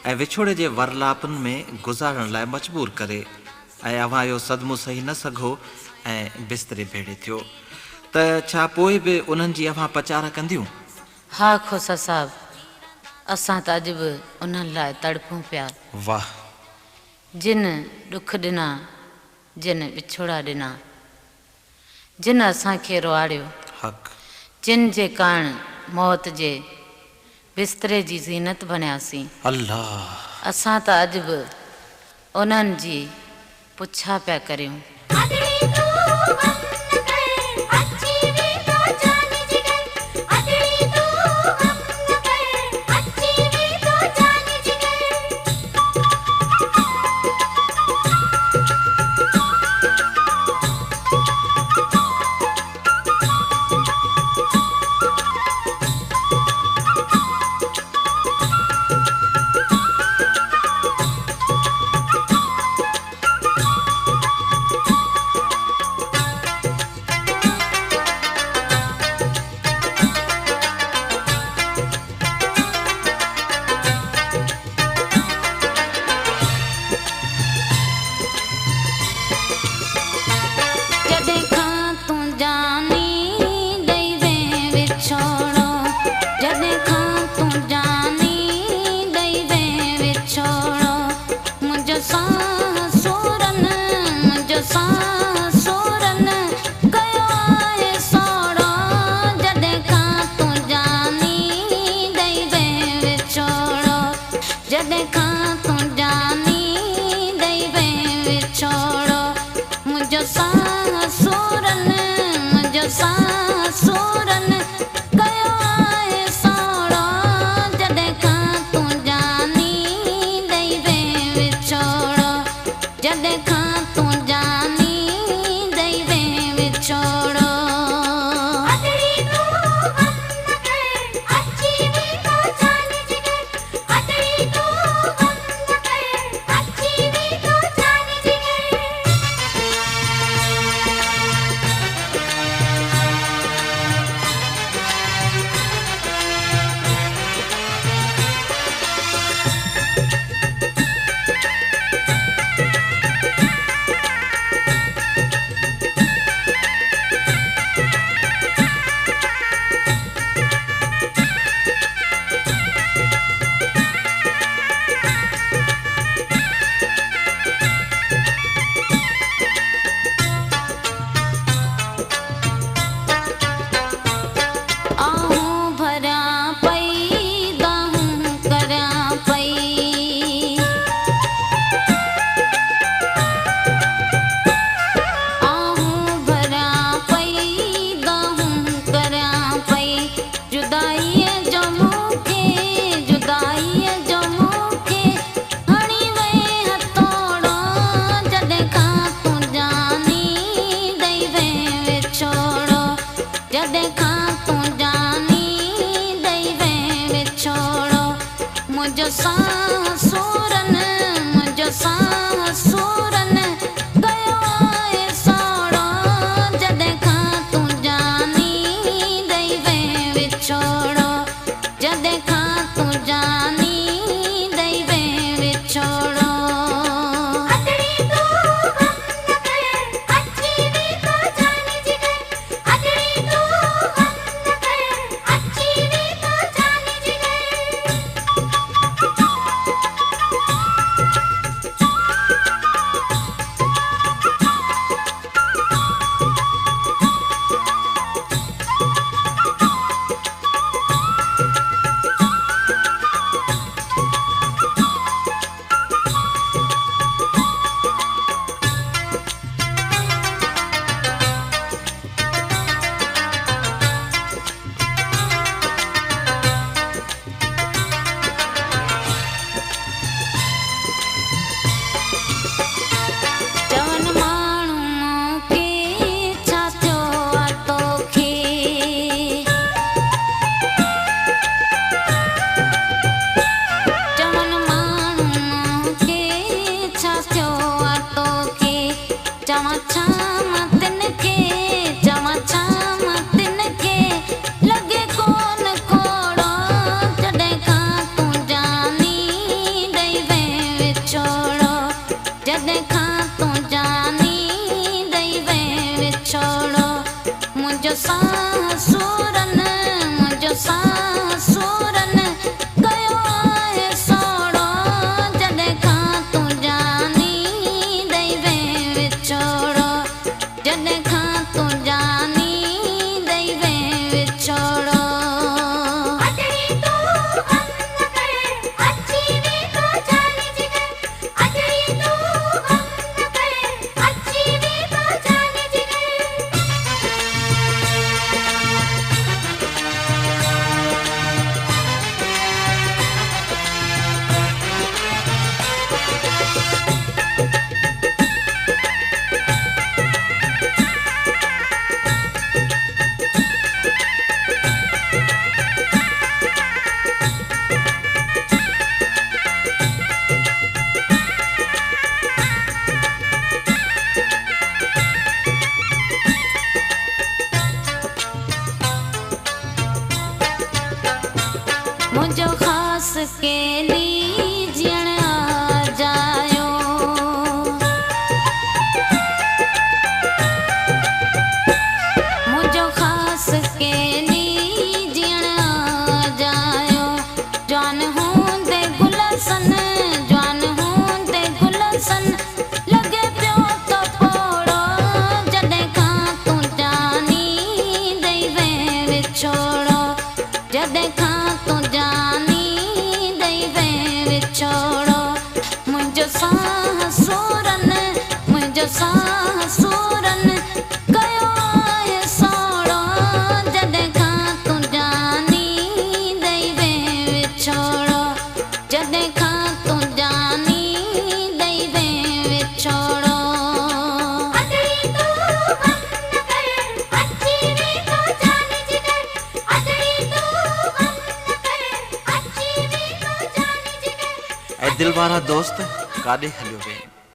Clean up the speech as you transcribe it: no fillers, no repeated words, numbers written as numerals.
ऐं विछोड़े जे वरलापनि में गुज़ारण लाइ मजबूर करे ऐं अव्हां इहो सदमो सही न सघो ऐं बिस्तरे भेड़े थियो त छा पोइ बि उन्हनि जी अव्हां पचार कंदियूं? हा खोसा साहब, असां त अॼु बि उन्हनि लाइ तड़पूं पिया। वाह! जिन ॾुख ॾिना, जिन विछोड़ा ॾिना, जिन असांखे रुआड़ियो, हक़, जिन जे कारण मौत जे बिस्तरे जी ज़ीनत बणियासीं, अल्लाह, असां त अॼु बि उन्हनि जी पुछा पिया करियूं। मुंहिंजो साह सूरन, मुंहिंजो साह सूरन कयो आहे सोड़ो, जॾहिं खां तूं जानी ॾेई वे विछोड़ो, जॾहिं खां तूं जानी ॾेई वे विछोड़ो। ऐं दिलि वारा दोस्त काॾे हलियो वे।